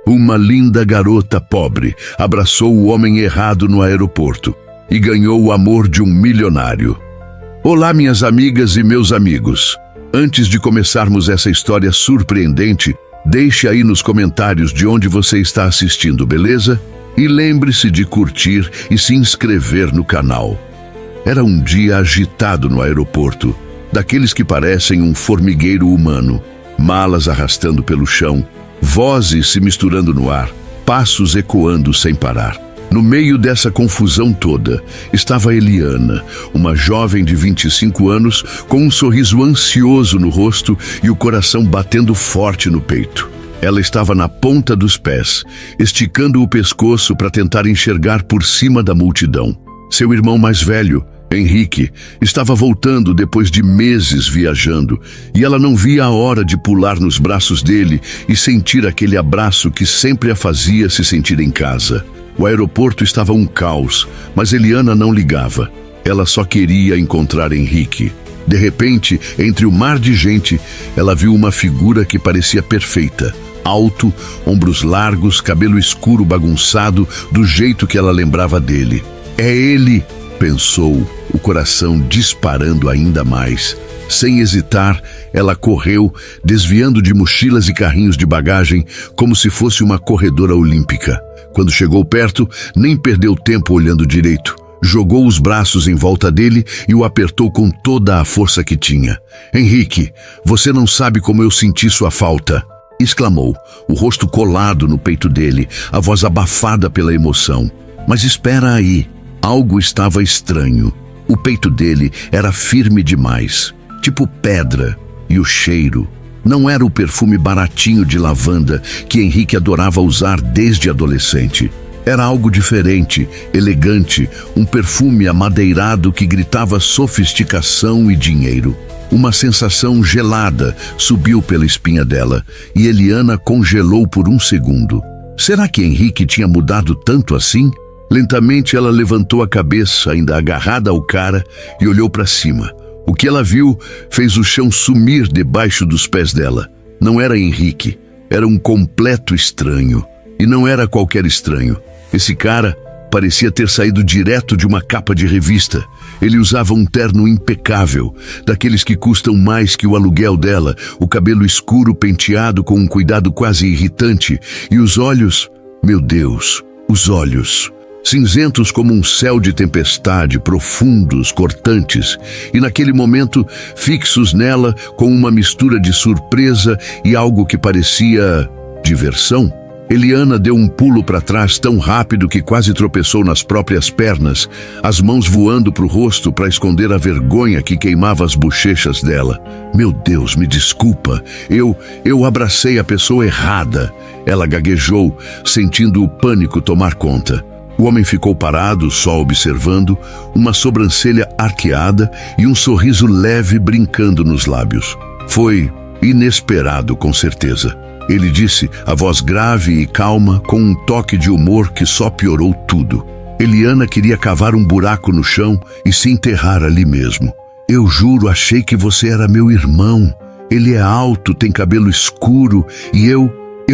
Uma linda garota pobre abraçou o homem errado no aeroporto e ganhou o amor de um milionário. Olá, minhas amigas e meus amigos. Antes de começarmos essa história surpreendente, deixe aí nos comentários de onde você está assistindo, beleza? E lembre-se de curtir e se inscrever no canal. Era um dia agitado no aeroporto, daqueles que parecem um formigueiro humano, malas arrastando pelo chão, vozes se misturando no ar, passos ecoando sem parar. No meio dessa confusão toda, estava Eliana, uma jovem de 25 anos, com um sorriso ansioso no rosto e o coração batendo forte no peito. Ela estava na ponta dos pés, esticando o pescoço para tentar enxergar por cima da multidão. Seu irmão mais velho, Henrique, estava voltando depois de meses viajando, e ela não via a hora de pular nos braços dele e sentir aquele abraço que sempre a fazia se sentir em casa. O aeroporto estava um caos, mas Eliana não ligava. Ela só queria encontrar Henrique. De repente, entre o mar de gente, ela viu uma figura que parecia perfeita. Alto, ombros largos, cabelo escuro bagunçado, do jeito que ela lembrava dele. É ele, pensou, o coração disparando ainda mais. Sem hesitar, ela correu, desviando de mochilas e carrinhos de bagagem, como se fosse uma corredora olímpica. Quando chegou perto, nem perdeu tempo olhando direito. Jogou os braços em volta dele e o apertou com toda a força que tinha. Henrique, você não sabe como eu senti sua falta, exclamou, o rosto colado no peito dele, a voz abafada pela emoção. Mas espera aí, algo estava estranho. O peito dele era firme demais, tipo pedra, e o cheiro não era o perfume baratinho de lavanda que Henrique adorava usar desde adolescente. Era algo diferente, elegante, um perfume amadeirado que gritava sofisticação e dinheiro. Uma sensação gelada subiu pela espinha dela e Eliana congelou por um segundo. Será que Henrique tinha mudado tanto assim? Lentamente ela levantou a cabeça, ainda agarrada ao cara, e olhou para cima. O que ela viu fez o chão sumir debaixo dos pés dela. Não era Henrique, era um completo estranho. E não era qualquer estranho. Esse cara parecia ter saído direto de uma capa de revista. Ele usava um terno impecável, daqueles que custam mais que o aluguel dela, o cabelo escuro penteado com um cuidado quase irritante, e os olhos, meu Deus, os olhos, cinzentos como um céu de tempestade, profundos, cortantes, e naquele momento fixos nela com uma mistura de surpresa e algo que parecia diversão. Eliana deu um pulo para trás tão rápido que quase tropeçou nas próprias pernas, as mãos voando para o rosto para esconder a vergonha que queimava as bochechas dela. Meu Deus, me desculpa, eu abracei a pessoa errada. Ela gaguejou, sentindo o pânico tomar conta. O homem ficou parado, só observando, uma sobrancelha arqueada e um sorriso leve brincando nos lábios. Foi inesperado, com certeza. Ele disse, a voz grave e calma, com um toque de humor que só piorou tudo. Eliana queria cavar um buraco no chão e se enterrar ali mesmo. Eu juro, achei que você era meu irmão. Ele é alto, tem cabelo escuro e eu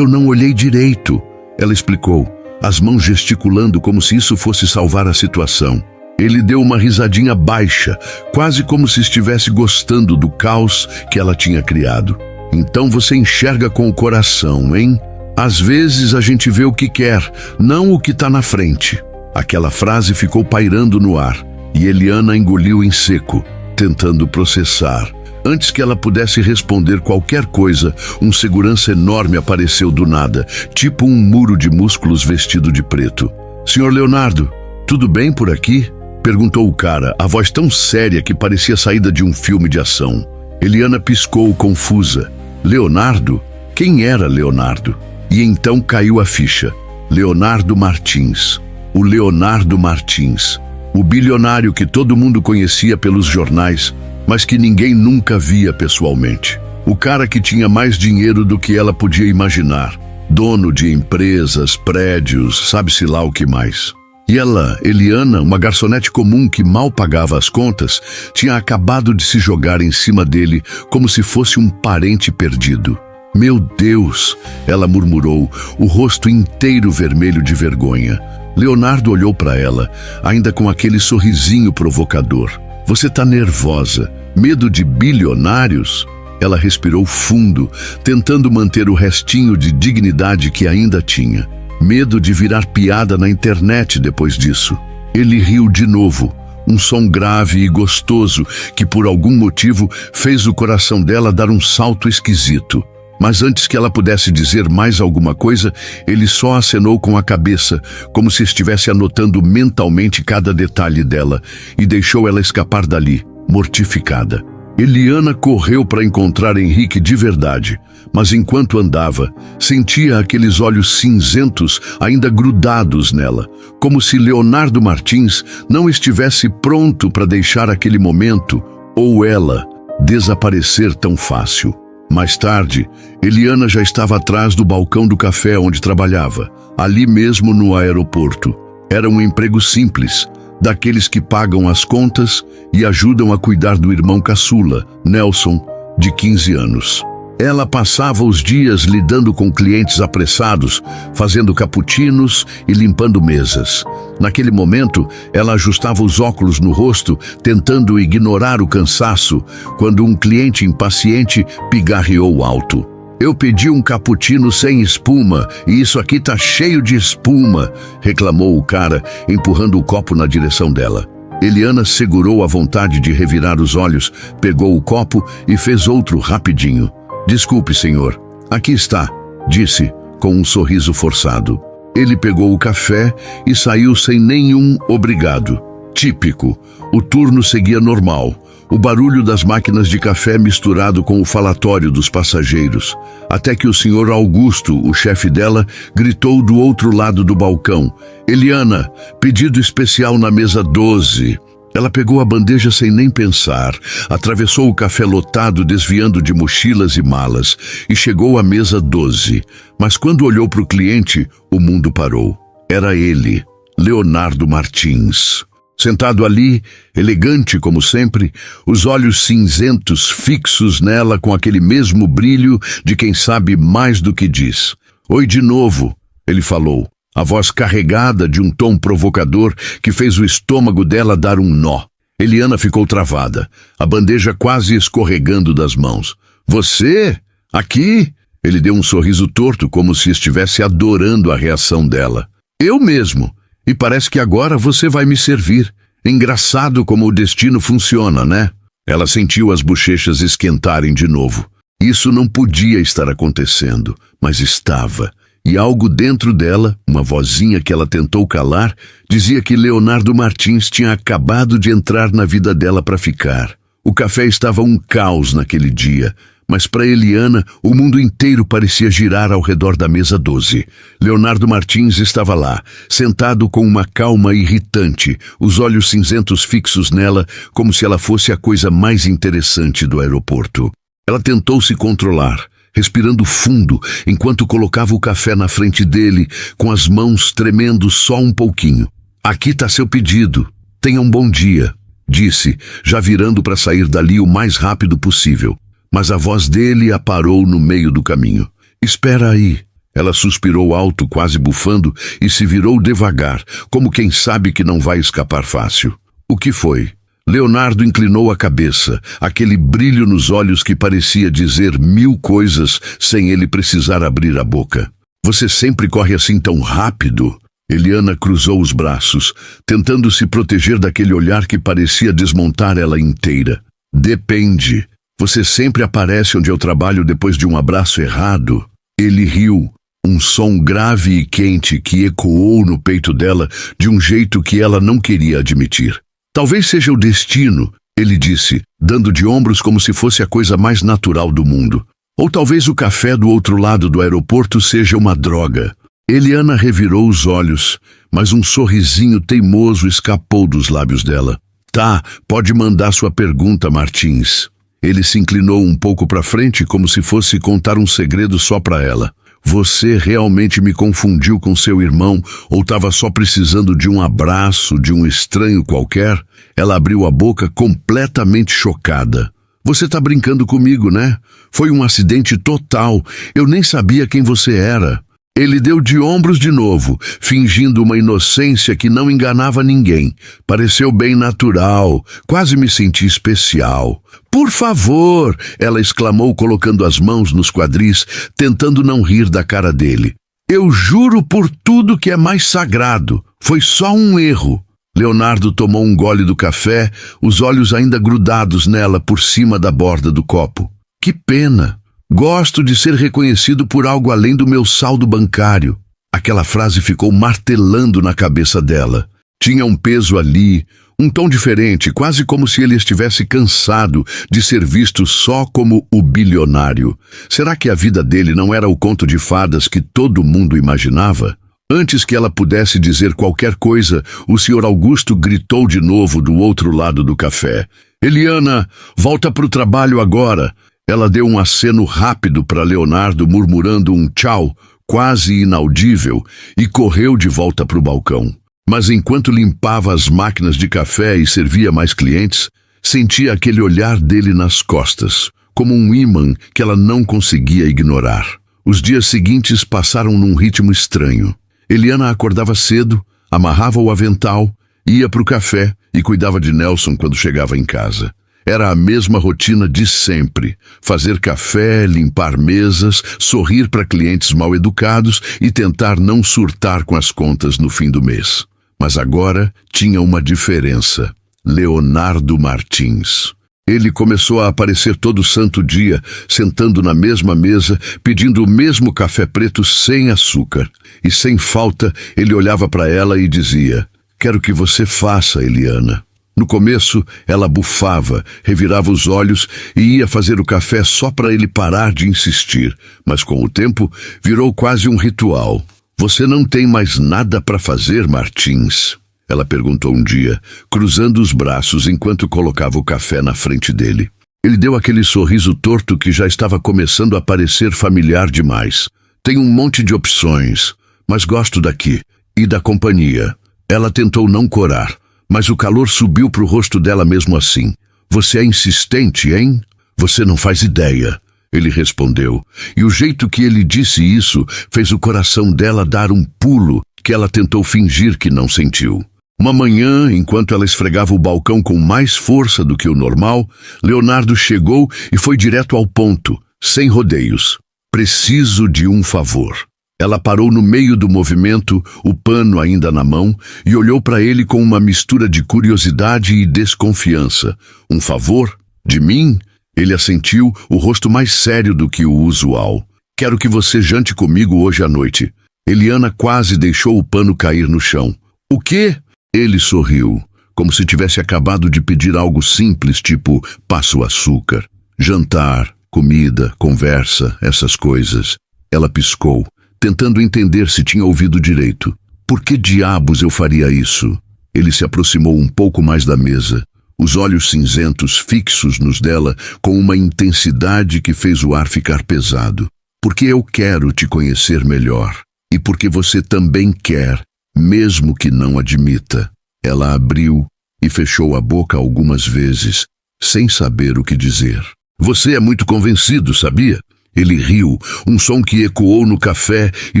não olhei direito. Ela explicou, as mãos gesticulando como se isso fosse salvar a situação. Ele deu uma risadinha baixa, quase como se estivesse gostando do caos que ela tinha criado. Então você enxerga com o coração, hein? Às vezes a gente vê o que quer, não o que está na frente. Aquela frase ficou pairando no ar, e Eliana engoliu em seco, tentando processar. Antes que ela pudesse responder qualquer coisa, um segurança enorme apareceu do nada, tipo um muro de músculos vestido de preto. Senhor Leonardo, tudo bem por aqui? Perguntou o cara, a voz tão séria que parecia saída de um filme de ação. Eliana piscou, confusa. Leonardo? Quem era Leonardo? E então caiu a ficha. Leonardo Martins. O Leonardo Martins. O bilionário que todo mundo conhecia pelos jornais, mas que ninguém nunca via pessoalmente. O cara que tinha mais dinheiro do que ela podia imaginar. Dono de empresas, prédios, sabe-se lá o que mais. E ela, Eliana, uma garçonete comum que mal pagava as contas, tinha acabado de se jogar em cima dele como se fosse um parente perdido. Meu Deus! Ela murmurou, o rosto inteiro vermelho de vergonha. Leonardo olhou para ela, ainda com aquele sorrisinho provocador. Você tá nervosa? Medo de bilionários? Ela respirou fundo, tentando manter o restinho de dignidade que ainda tinha. Medo de virar piada na internet depois disso. Ele riu de novo, um som grave e gostoso que por algum motivo fez o coração dela dar um salto esquisito. Mas antes que ela pudesse dizer mais alguma coisa, ele só acenou com a cabeça, como se estivesse anotando mentalmente cada detalhe dela, e deixou ela escapar dali, mortificada. Eliana correu para encontrar Henrique de verdade, mas enquanto andava, sentia aqueles olhos cinzentos ainda grudados nela, como se Leonardo Martins não estivesse pronto para deixar aquele momento, ou ela, desaparecer tão fácil. Mais tarde, Eliana já estava atrás do balcão do café onde trabalhava, ali mesmo no aeroporto. Era um emprego simples, daqueles que pagam as contas e ajudam a cuidar do irmão caçula, Nelson, de 15 anos. Ela passava os dias lidando com clientes apressados, fazendo cappuccinos e limpando mesas. Naquele momento, ela ajustava os óculos no rosto, tentando ignorar o cansaço, quando um cliente impaciente pigarreou alto. Eu pedi um cappuccino sem espuma, e isso aqui tá cheio de espuma, reclamou o cara, empurrando o copo na direção dela. Eliana segurou a vontade de revirar os olhos, pegou o copo e fez outro rapidinho. Desculpe, senhor. Aqui está, disse, com um sorriso forçado. Ele pegou o café e saiu sem nenhum obrigado. Típico. O turno seguia normal. O barulho das máquinas de café misturado com o falatório dos passageiros. Até que o senhor Augusto, o chefe dela, gritou do outro lado do balcão. Eliana, pedido especial na mesa 12. Ela pegou a bandeja sem nem pensar, atravessou o café lotado desviando de mochilas e malas e chegou à mesa 12. Mas quando olhou para o cliente, o mundo parou. Era ele, Leonardo Martins. Sentado ali, elegante como sempre, os olhos cinzentos fixos nela com aquele mesmo brilho de quem sabe mais do que diz. Oi de novo, ele falou. A voz carregada de um tom provocador que fez o estômago dela dar um nó. Eliana ficou travada, a bandeja quase escorregando das mãos. Você? Aqui? Ele deu um sorriso torto, como se estivesse adorando a reação dela. Eu mesmo. E parece que agora você vai me servir. Engraçado como o destino funciona, né? Ela sentiu as bochechas esquentarem de novo. Isso não podia estar acontecendo, mas estava. E algo dentro dela, uma vozinha que ela tentou calar, dizia que Leonardo Martins tinha acabado de entrar na vida dela para ficar. O café estava um caos naquele dia, mas para Eliana, o mundo inteiro parecia girar ao redor da mesa 12. Leonardo Martins estava lá, sentado com uma calma irritante, os olhos cinzentos fixos nela, como se ela fosse a coisa mais interessante do aeroporto. Ela tentou se controlar, respirando fundo, enquanto colocava o café na frente dele, com as mãos tremendo só um pouquinho. Aqui está seu pedido. Tenha um bom dia, disse, já virando para sair dali o mais rápido possível. Mas a voz dele a parou no meio do caminho. Espera aí. Ela suspirou alto, quase bufando, e se virou devagar, como quem sabe que não vai escapar fácil. O que foi? Leonardo inclinou a cabeça, aquele brilho nos olhos que parecia dizer 1000 coisas sem ele precisar abrir a boca. Você sempre corre assim tão rápido? Eliana cruzou os braços, tentando se proteger daquele olhar que parecia desmontar ela inteira. Depende. Você sempre aparece onde eu trabalho depois de um abraço errado. Ele riu, um som grave e quente que ecoou no peito dela de um jeito que ela não queria admitir. Talvez seja o destino, ele disse, dando de ombros como se fosse a coisa mais natural do mundo. Ou talvez o café do outro lado do aeroporto seja uma droga. Eliana revirou os olhos, mas um sorrisinho teimoso escapou dos lábios dela. Tá, pode mandar sua pergunta, Martins. Ele se inclinou um pouco para frente como se fosse contar um segredo só para ela. Você realmente me confundiu com seu irmão ou estava só precisando de um abraço de um estranho qualquer? Ela abriu a boca completamente chocada. Você tá brincando comigo, né? Foi um acidente total. Eu nem sabia quem você era. Ele deu de ombros de novo, fingindo uma inocência que não enganava ninguém. Pareceu bem natural, quase me senti especial. Por favor, ela exclamou colocando as mãos nos quadris, tentando não rir da cara dele. Eu juro por tudo que é mais sagrado. Foi só um erro. Leonardo tomou um gole do café, os olhos ainda grudados nela por cima da borda do copo. Que pena. Gosto de ser reconhecido por algo além do meu saldo bancário. Aquela frase ficou martelando na cabeça dela. Tinha um peso ali, um tom diferente, quase como se ele estivesse cansado de ser visto só como o bilionário. Será que a vida dele não era o conto de fadas que todo mundo imaginava? Antes que ela pudesse dizer qualquer coisa, o Sr. Augusto gritou de novo do outro lado do café. Eliana, volta para o trabalho agora. Ela deu um aceno rápido para Leonardo, murmurando um tchau, quase inaudível, e correu de volta para o balcão. Mas enquanto limpava as máquinas de café e servia mais clientes, sentia aquele olhar dele nas costas, como um ímã que ela não conseguia ignorar. Os dias seguintes passaram num ritmo estranho. Eliana acordava cedo, amarrava o avental, ia para o café e cuidava de Nelson quando chegava em casa. Era a mesma rotina de sempre: fazer café, limpar mesas, sorrir para clientes mal educados e tentar não surtar com as contas no fim do mês. Mas agora tinha uma diferença: Leonardo Martins. Ele começou a aparecer todo santo dia, sentando na mesma mesa, pedindo o mesmo café preto sem açúcar. E sem falta, ele olhava para ela e dizia: "Quero que você faça, Eliana." No começo, ela bufava, revirava os olhos e ia fazer o café só para ele parar de insistir. Mas com o tempo, virou quase um ritual. "Você não tem mais nada para fazer, Martins?" Ela perguntou um dia, cruzando os braços enquanto colocava o café na frente dele. Ele deu aquele sorriso torto que já estava começando a parecer familiar demais. "Tem um monte de opções, mas gosto daqui e da companhia." Ela tentou não corar, mas o calor subiu para o rosto dela mesmo assim. "Você é insistente, hein? Você não faz ideia." Ele respondeu, e o jeito que ele disse isso fez o coração dela dar um pulo que ela tentou fingir que não sentiu. Uma manhã, enquanto ela esfregava o balcão com mais força do que o normal, Leonardo chegou e foi direto ao ponto, sem rodeios. "Preciso de um favor." Ela parou no meio do movimento, o pano ainda na mão, e olhou para ele com uma mistura de curiosidade e desconfiança. "Um favor? De mim?" Ele assentiu, o rosto mais sério do que o usual. "Quero que você jante comigo hoje à noite." Eliana quase deixou o pano cair no chão. "O quê?" Ele sorriu, como se tivesse acabado de pedir algo simples, tipo "passo açúcar." "Jantar, comida, conversa, essas coisas." Ela piscou, tentando entender se tinha ouvido direito. "Por que diabos eu faria isso?" Ele se aproximou um pouco mais da mesa, os olhos cinzentos fixos nos dela com uma intensidade que fez o ar ficar pesado. "Porque eu quero te conhecer melhor. E porque você também quer, mesmo que não admita." Ela abriu e fechou a boca algumas vezes, sem saber o que dizer. "Você é muito convencido, sabia?" Ele riu, um som que ecoou no café e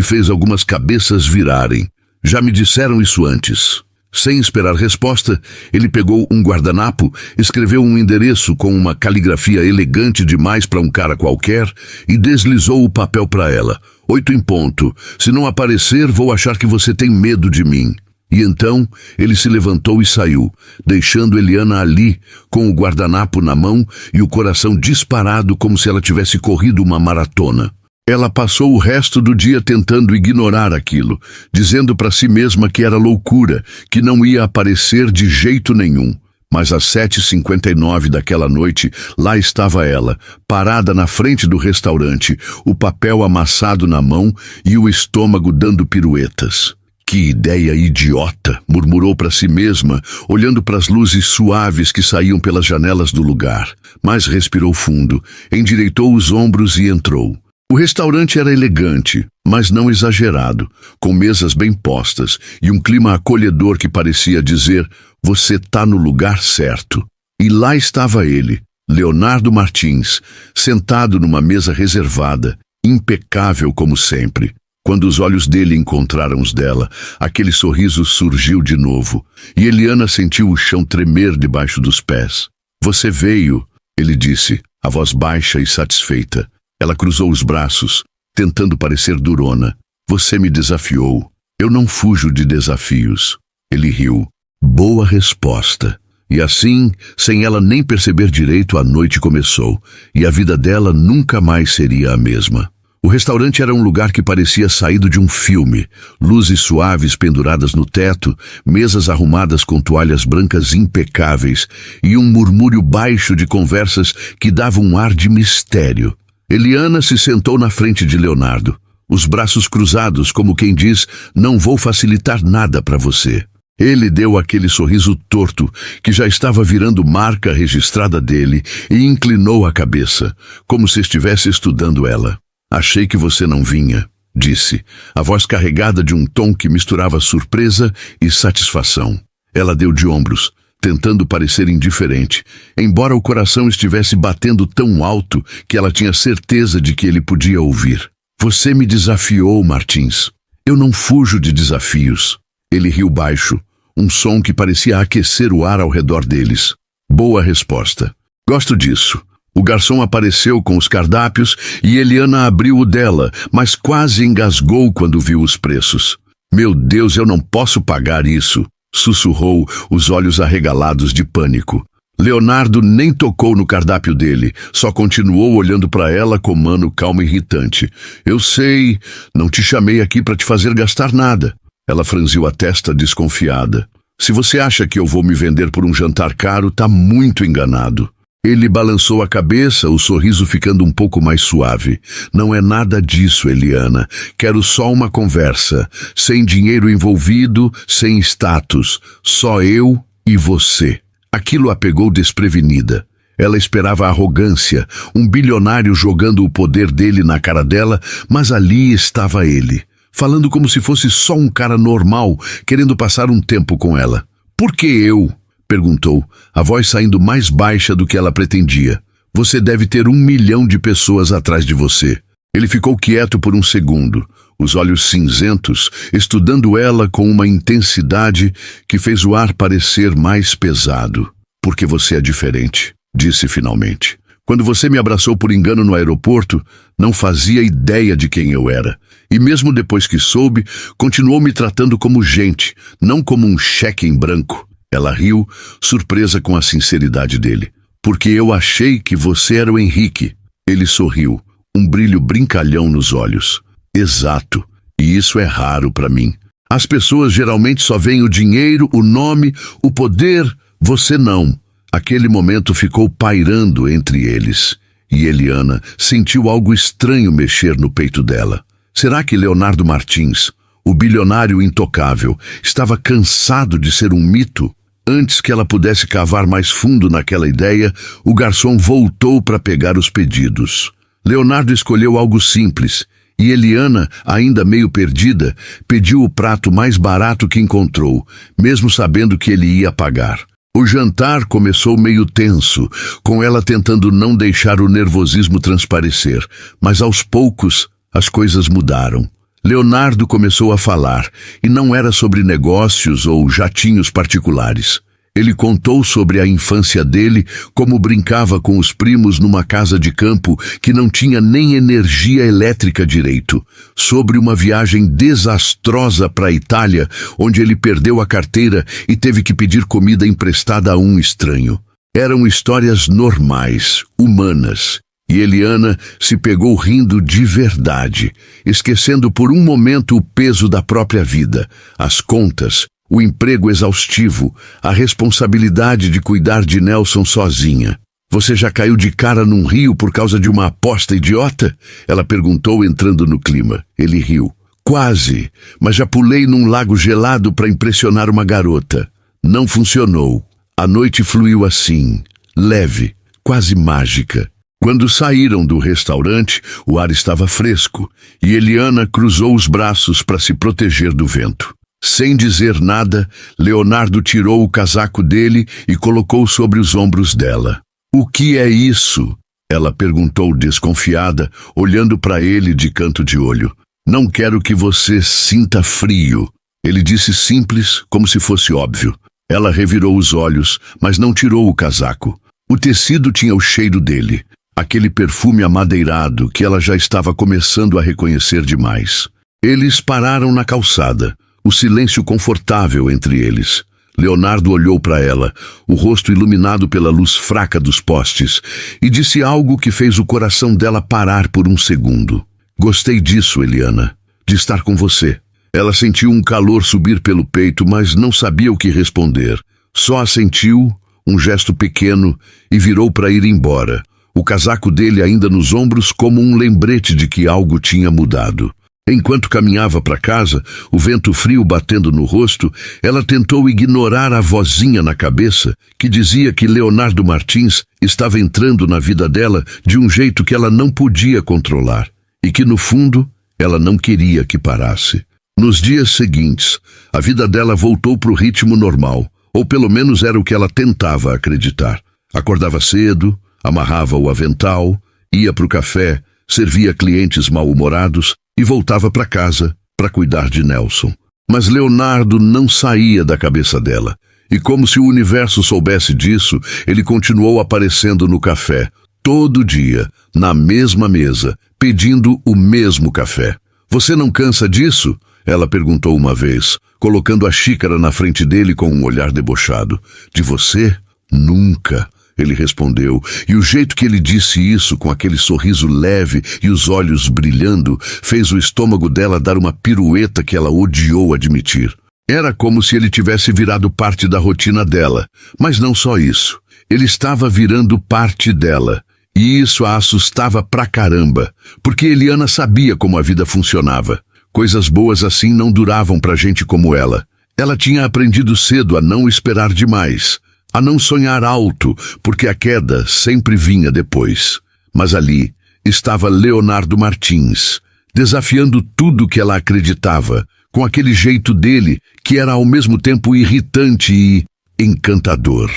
fez algumas cabeças virarem. "Já me disseram isso antes." Sem esperar resposta, ele pegou um guardanapo, escreveu um endereço com uma caligrafia elegante demais para um cara qualquer e deslizou o papel para ela. 8 em ponto. "Se não aparecer, vou achar que você tem medo de mim." E então ele se levantou e saiu, deixando Eliana ali, com o guardanapo na mão e o coração disparado como se ela tivesse corrido uma maratona. Ela passou o resto do dia tentando ignorar aquilo, dizendo para si mesma que era loucura, que não ia aparecer de jeito nenhum. Mas às 7h59 daquela noite, lá estava ela, parada na frente do restaurante, o papel amassado na mão e o estômago dando piruetas. "Que ideia idiota!" murmurou para si mesma, olhando para as luzes suaves que saíam pelas janelas do lugar. Mas respirou fundo, endireitou os ombros e entrou. O restaurante era elegante, mas não exagerado, com mesas bem postas e um clima acolhedor que parecia dizer: "Você tá no lugar certo." E lá estava ele, Leonardo Martins, sentado numa mesa reservada, impecável como sempre. Quando os olhos dele encontraram os dela, aquele sorriso surgiu de novo, e Eliana sentiu o chão tremer debaixo dos pés. Você veio, ele disse, a voz baixa e satisfeita. Ela cruzou os braços, tentando parecer durona. Você me desafiou. Eu não fujo de desafios. Ele riu. Boa resposta. E assim, sem ela nem perceber direito, a noite começou, e a vida dela nunca mais seria a mesma. O restaurante era um lugar que parecia saído de um filme. Luzes suaves penduradas no teto, mesas arrumadas com toalhas brancas impecáveis e um murmúrio baixo de conversas que dava um ar de mistério. Eliana se sentou na frente de Leonardo, os braços cruzados, como quem diz, não vou facilitar nada para você. Ele deu aquele sorriso torto, que já estava virando marca registrada dele, e inclinou a cabeça, como se estivesse estudando ela. Achei que você não vinha, disse, a voz carregada de um tom que misturava surpresa e satisfação. Ela deu de ombros, tentando parecer indiferente, embora o coração estivesse batendo tão alto que ela tinha certeza de que ele podia ouvir. Você me desafiou, Martins. Eu não fujo de desafios. Ele riu baixo, um som que parecia aquecer o ar ao redor deles. Boa resposta. Gosto disso. O garçom apareceu com os cardápios e Eliana abriu o dela, mas quase engasgou quando viu os preços. Meu Deus, eu não posso pagar isso, sussurrou, os olhos arregalados de pânico. Leonardo nem tocou no cardápio dele, só continuou olhando para ela com mano calmo e irritante. Eu sei, não te chamei aqui para te fazer gastar nada. Ela franziu a testa desconfiada. Se você acha que eu vou me vender por um jantar caro, tá muito enganado. Ele balançou a cabeça, o sorriso ficando um pouco mais suave. Não é nada disso, Eliana. Quero só uma conversa. Sem dinheiro envolvido, sem status. Só eu e você. Aquilo a pegou desprevenida. Ela esperava arrogância, um bilionário jogando o poder dele na cara dela, mas ali estava ele, falando como se fosse só um cara normal, querendo passar um tempo com ela. Por que eu? Perguntou, a voz saindo mais baixa do que ela pretendia. Você deve ter 1 milhão de pessoas atrás de você. Ele ficou quieto por um segundo, os olhos cinzentos, estudando ela com uma intensidade que fez o ar parecer mais pesado. Porque você é diferente, disse finalmente. Quando você me abraçou por engano no aeroporto, não fazia ideia de quem eu era. E mesmo depois que soube, continuou me tratando como gente, não como um cheque em branco. Ela riu, surpresa com a sinceridade dele. Porque eu achei que você era o Henrique. Ele sorriu, um brilho brincalhão nos olhos. Exato, e isso é raro para mim. As pessoas geralmente só veem o dinheiro, o nome, o poder, você não. Aquele momento ficou pairando entre eles. E Eliana sentiu algo estranho mexer no peito dela. Será que Leonardo Martins, o bilionário intocável, estava cansado de ser um mito? Antes que ela pudesse cavar mais fundo naquela ideia, o garçom voltou para pegar os pedidos. Leonardo escolheu algo simples, e Eliana, ainda meio perdida, pediu o prato mais barato que encontrou, mesmo sabendo que ele ia pagar. O jantar começou meio tenso, com ela tentando não deixar o nervosismo transparecer, mas aos poucos as coisas mudaram. Leonardo começou a falar, e não era sobre negócios ou jatinhos particulares. Ele contou sobre a infância dele, como brincava com os primos numa casa de campo que não tinha nem energia elétrica direito, sobre uma viagem desastrosa para a Itália, onde ele perdeu a carteira e teve que pedir comida emprestada a um estranho. Eram histórias normais, humanas. E Eliana se pegou rindo de verdade, esquecendo por um momento o peso da própria vida, as contas, o emprego exaustivo, a responsabilidade de cuidar de Nelson sozinha. Você já caiu de cara num rio por causa de uma aposta idiota? Ela perguntou, entrando no clima. Ele riu. Quase, mas já pulei num lago gelado para impressionar uma garota. Não funcionou. A noite fluiu assim, leve, quase mágica. Quando saíram do restaurante, o ar estava fresco e Eliana cruzou os braços para se proteger do vento. Sem dizer nada, Leonardo tirou o casaco dele e colocou sobre os ombros dela. O que é isso? Ela perguntou desconfiada, olhando para ele de canto de olho. Não quero que você sinta frio. Ele disse simples, como se fosse óbvio. Ela revirou os olhos, mas não tirou o casaco. O tecido tinha o cheiro dele, aquele perfume amadeirado que ela já estava começando a reconhecer demais. Eles pararam na calçada, o silêncio confortável entre eles. Leonardo olhou para ela, o rosto iluminado pela luz fraca dos postes, e disse algo que fez o coração dela parar por um segundo. Gostei disso, Eliana, de estar com você. Ela sentiu um calor subir pelo peito, mas não sabia o que responder. Só assentiu, um gesto pequeno, e virou para ir embora. O casaco dele ainda nos ombros como um lembrete de que algo tinha mudado. Enquanto caminhava para casa, o vento frio batendo no rosto, ela tentou ignorar a vozinha na cabeça que dizia que Leonardo Martins estava entrando na vida dela de um jeito que ela não podia controlar e que, no fundo, ela não queria que parasse. Nos dias seguintes, a vida dela voltou para o ritmo normal, ou pelo menos era o que ela tentava acreditar. Acordava cedo, amarrava o avental, ia para o café, servia clientes mal-humorados e voltava para casa para cuidar de Nelson. Mas Leonardo não saía da cabeça dela, e como se o universo soubesse disso, ele continuou aparecendo no café, todo dia, na mesma mesa, pedindo o mesmo café. Você não cansa disso? Ela perguntou uma vez, colocando a xícara na frente dele com um olhar debochado. De você? Nunca, ele respondeu, e o jeito que ele disse isso, com aquele sorriso leve e os olhos brilhando, fez o estômago dela dar uma pirueta que ela odiou admitir. Era como se ele tivesse virado parte da rotina dela, mas não só isso. Ele estava virando parte dela. E isso a assustava pra caramba, porque Eliana sabia como a vida funcionava. Coisas boas assim não duravam pra gente como ela. Ela tinha aprendido cedo a não esperar demais, a não sonhar alto, porque a queda sempre vinha depois. Mas ali estava Leonardo Martins, desafiando tudo que ela acreditava, com aquele jeito dele que era ao mesmo tempo irritante e encantador.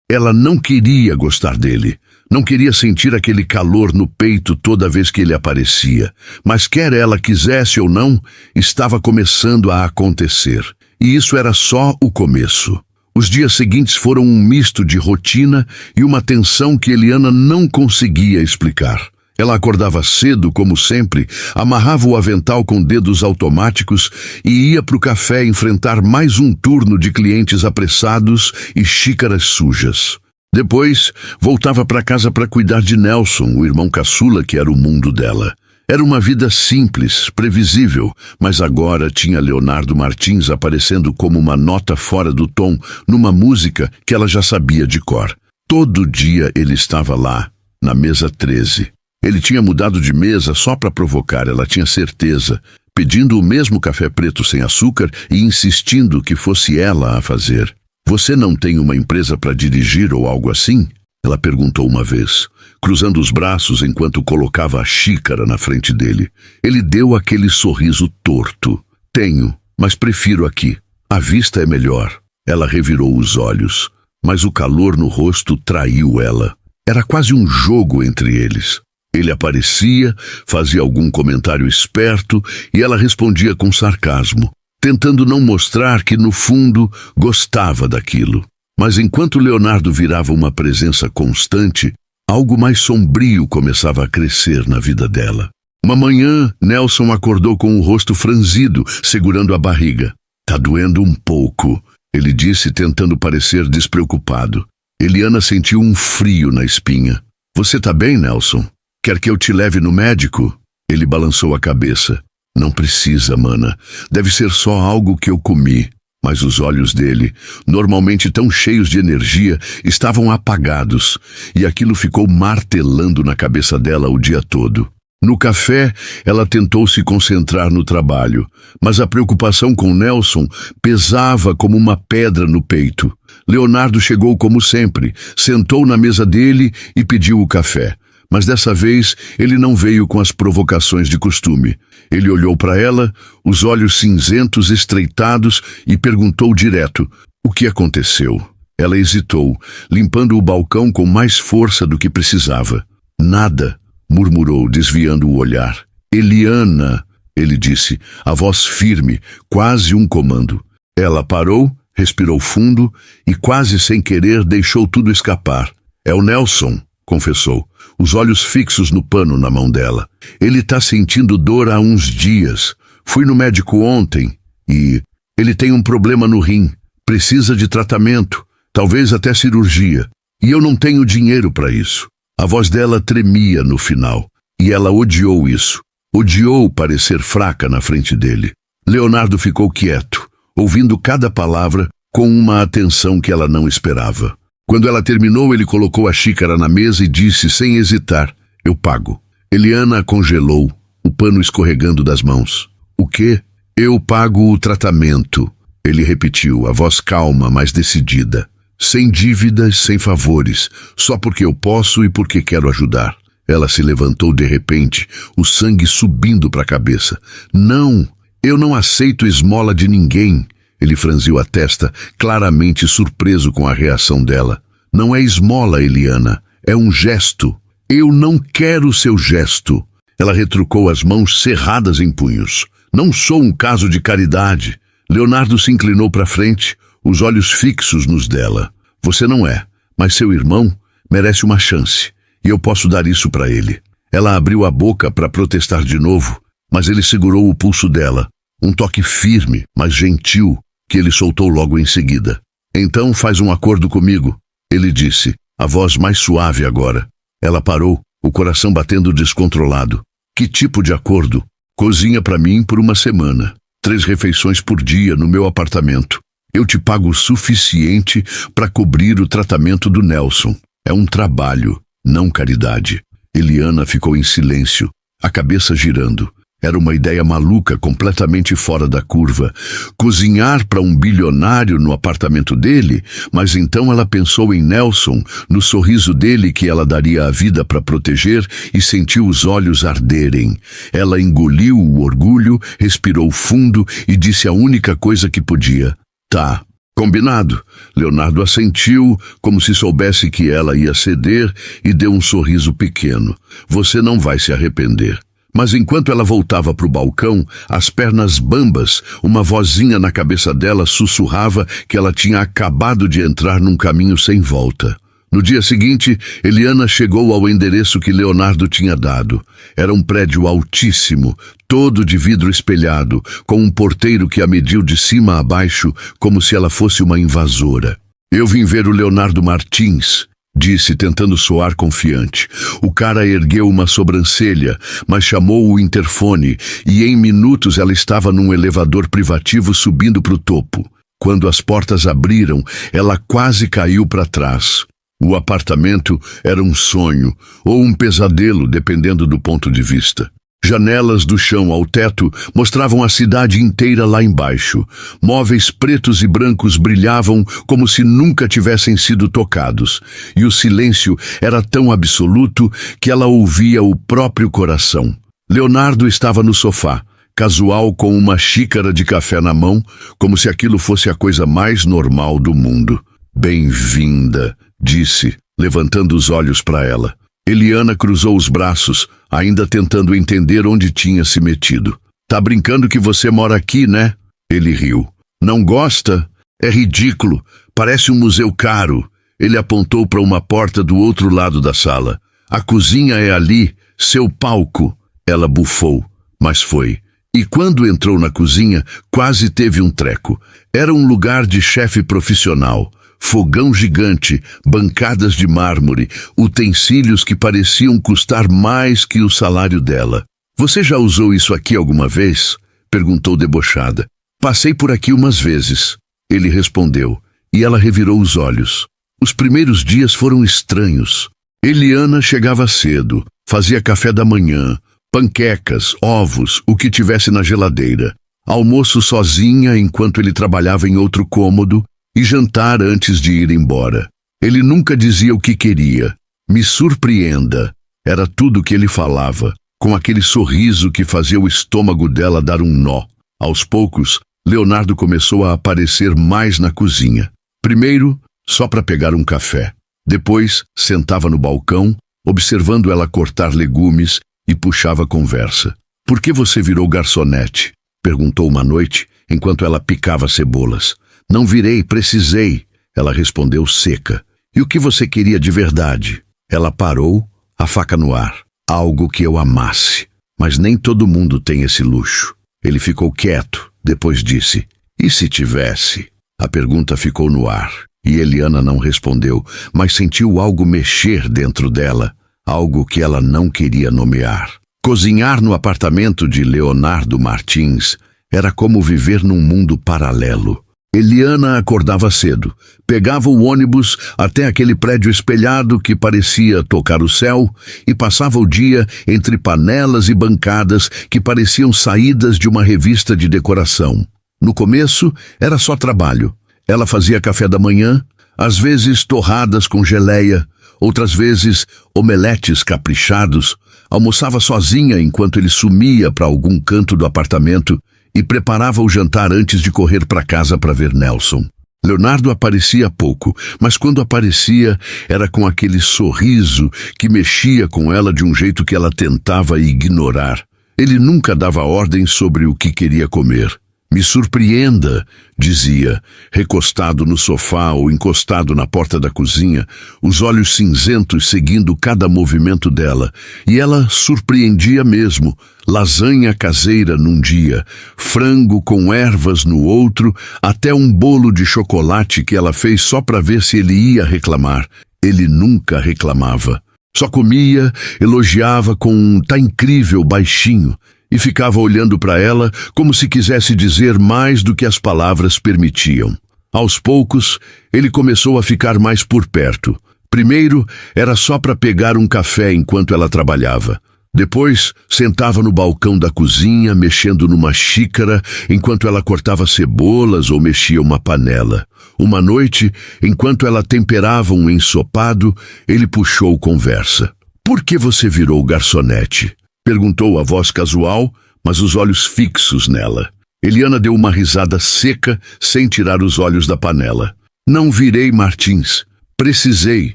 Ela não queria gostar dele. Não queria sentir aquele calor no peito toda vez que ele aparecia, mas quer ela quisesse ou não, estava começando a acontecer. E isso era só o começo. Os dias seguintes foram um misto de rotina e uma tensão que Eliana não conseguia explicar. Ela acordava cedo, como sempre, amarrava o avental com dedos automáticos e ia para o café enfrentar mais um turno de clientes apressados e xícaras sujas. Depois, voltava para casa para cuidar de Nelson, o irmão caçula que era o mundo dela. Era uma vida simples, previsível, mas agora tinha Leonardo Martins aparecendo como uma nota fora do tom numa música que ela já sabia de cor. Todo dia ele estava lá, na mesa 13. Ele tinha mudado de mesa só para provocar, ela tinha certeza, pedindo o mesmo café preto sem açúcar e insistindo que fosse ela a fazer. Você não tem uma empresa para dirigir ou algo assim? Ela perguntou uma vez, cruzando os braços enquanto colocava a xícara na frente dele. Ele deu aquele sorriso torto. Tenho, mas prefiro aqui. A vista é melhor. Ela revirou os olhos, mas o calor no rosto traiu ela. Era quase um jogo entre eles. Ele aparecia, fazia algum comentário esperto e ela respondia com sarcasmo, tentando não mostrar que, no fundo, gostava daquilo. Mas enquanto Leonardo virava uma presença constante, algo mais sombrio começava a crescer na vida dela. Uma manhã, Nelson acordou com o rosto franzido, segurando a barriga. Tá doendo um pouco, ele disse, tentando parecer despreocupado. Eliana sentiu um frio na espinha. Você tá bem, Nelson? Quer que eu te leve no médico? Ele balançou a cabeça. Não precisa, mana. Deve ser só algo que eu comi. Mas os olhos dele, normalmente tão cheios de energia, estavam apagados, e aquilo ficou martelando na cabeça dela o dia todo. No café, ela tentou se concentrar no trabalho, mas a preocupação com Nelson pesava como uma pedra no peito. Leonardo chegou como sempre, sentou na mesa dele e pediu o café. Mas dessa vez ele não veio com as provocações de costume. Ele olhou para ela, os olhos cinzentos estreitados, e perguntou direto: o que aconteceu? Ela hesitou, limpando o balcão com mais força do que precisava. Nada, murmurou, desviando o olhar. Eliana, ele disse, a voz firme, quase um comando. Ela parou, respirou fundo e, quase sem querer, deixou tudo escapar. É o Nelson, confessou, os olhos fixos no pano na mão dela. Ele tá sentindo dor há uns dias. Fui no médico ontem e ele tem um problema no rim. Precisa de tratamento, talvez até cirurgia. E eu não tenho dinheiro para isso. A voz dela tremia no final, e ela odiou isso. Odiou parecer fraca na frente dele. Leonardo ficou quieto, ouvindo cada palavra com uma atenção que ela não esperava. Quando ela terminou, ele colocou a xícara na mesa e disse sem hesitar, eu pago. Eliana a congelou, o pano escorregando das mãos. O quê? Eu pago o tratamento, ele repetiu, a voz calma, mas decidida. Sem dívidas, sem favores, só porque eu posso e porque quero ajudar. Ela se levantou de repente, o sangue subindo para a cabeça. Não, eu não aceito esmola de ninguém. Ele franziu a testa, claramente surpreso com a reação dela. Não é esmola, Eliana, é um gesto. Eu não quero seu gesto. Ela retrucou as mãos cerradas em punhos. Não sou um caso de caridade. Leonardo se inclinou para frente, os olhos fixos nos dela. Você não é, mas seu irmão merece uma chance, e eu posso dar isso para ele. Ela abriu a boca para protestar de novo, mas ele segurou o pulso dela, um toque firme, mas gentil, que ele soltou logo em seguida. Então faz um acordo comigo, ele disse, a voz mais suave agora. Ela parou, o coração batendo descontrolado. Que tipo de acordo? Cozinha para mim por uma semana. 3 refeições por dia no meu apartamento. Eu te pago o suficiente para cobrir o tratamento do Nelson. É um trabalho, não caridade. Eliana ficou em silêncio, a cabeça girando. Era uma ideia maluca, completamente fora da curva. Cozinhar para um bilionário no apartamento dele? Mas então ela pensou em Nelson, no sorriso dele que ela daria a vida para proteger e sentiu os olhos arderem. Ela engoliu o orgulho, respirou fundo e disse a única coisa que podia. Tá, combinado. Leonardo assentiu, como se soubesse que ela ia ceder, e deu um sorriso pequeno. Você não vai se arrepender. Mas enquanto ela voltava para o balcão, as pernas bambas, uma vozinha na cabeça dela sussurrava que ela tinha acabado de entrar num caminho sem volta. No dia seguinte, Eliana chegou ao endereço que Leonardo tinha dado. Era um prédio altíssimo, todo de vidro espelhado, com um porteiro que a mediu de cima a baixo, como se ela fosse uma invasora. Eu vim ver o Leonardo Martins, disse, tentando soar confiante. O cara ergueu uma sobrancelha, mas chamou o interfone, e em minutos ela estava num elevador privativo subindo para o topo. Quando as portas abriram, ela quase caiu para trás. O apartamento era um sonho, ou um pesadelo, dependendo do ponto de vista. Janelas do chão ao teto mostravam a cidade inteira lá embaixo. Móveis pretos e brancos brilhavam como se nunca tivessem sido tocados. E o silêncio era tão absoluto que ela ouvia o próprio coração. Leonardo estava no sofá, casual com uma xícara de café na mão, como se aquilo fosse a coisa mais normal do mundo. Bem-vinda, disse, levantando os olhos para ela. Eliana cruzou os braços, ainda tentando entender onde tinha se metido. Tá brincando que você mora aqui, né? Ele riu. Não gosta? É ridículo. Parece um museu caro. Ele apontou para uma porta do outro lado da sala. A cozinha é ali, seu palco. Ela bufou, mas foi. E quando entrou na cozinha, quase teve um treco. Era um lugar de chefe profissional. Fogão gigante, bancadas de mármore, utensílios que pareciam custar mais que o salário dela. Você já usou isso aqui alguma vez? Perguntou debochada. Passei por aqui umas vezes. Ele respondeu, e ela revirou os olhos. Os primeiros dias foram estranhos. Eliana chegava cedo, fazia café da manhã, panquecas, ovos, o que tivesse na geladeira. Almoço sozinha enquanto ele trabalhava em outro cômodo, e jantar antes de ir embora. Ele nunca dizia o que queria. Me surpreenda. Era tudo o que ele falava, com aquele sorriso que fazia o estômago dela dar um nó. Aos poucos, Leonardo começou a aparecer mais na cozinha. Primeiro, só para pegar um café. Depois, sentava no balcão, observando ela cortar legumes e puxava conversa. Por que você virou garçonete? Perguntou uma noite, enquanto ela picava cebolas. Não virei, precisei, ela respondeu seca. E o que você queria de verdade? Ela parou, a faca no ar. Algo que eu amasse. Mas nem todo mundo tem esse luxo. Ele ficou quieto, depois disse, e se tivesse? A pergunta ficou no ar, e Eliana não respondeu, mas sentiu algo mexer dentro dela, algo que ela não queria nomear. Cozinhar no apartamento de Leonardo Martins era como viver num mundo paralelo. Eliana acordava cedo, pegava o ônibus até aquele prédio espelhado que parecia tocar o céu e passava o dia entre panelas e bancadas que pareciam saídas de uma revista de decoração. No começo, era só trabalho. Ela fazia café da manhã, às vezes torradas com geleia, outras vezes omeletes caprichados, almoçava sozinha enquanto ele sumia para algum canto do apartamento e preparava o jantar antes de correr para casa para ver Nelson. Leonardo aparecia pouco, mas quando aparecia era com aquele sorriso que mexia com ela de um jeito que ela tentava ignorar. Ele nunca dava ordens sobre o que queria comer. Me surpreenda, dizia, recostado no sofá ou encostado na porta da cozinha, os olhos cinzentos seguindo cada movimento dela. E ela surpreendia mesmo. Lasanha caseira num dia, frango com ervas no outro, até um bolo de chocolate que ela fez só para ver se ele ia reclamar. Ele nunca reclamava. Só comia, elogiava com um "tá incrível" baixinho. E ficava olhando para ela como se quisesse dizer mais do que as palavras permitiam. Aos poucos, ele começou a ficar mais por perto. Primeiro, era só para pegar um café enquanto ela trabalhava. Depois, sentava no balcão da cozinha, mexendo numa xícara, enquanto ela cortava cebolas ou mexia uma panela. Uma noite, enquanto ela temperava um ensopado, ele puxou conversa. "Por que você virou garçonete?" Perguntou a voz casual, mas os olhos fixos nela. Eliana deu uma risada seca, sem tirar os olhos da panela. "Não virei, Martins. Precisei.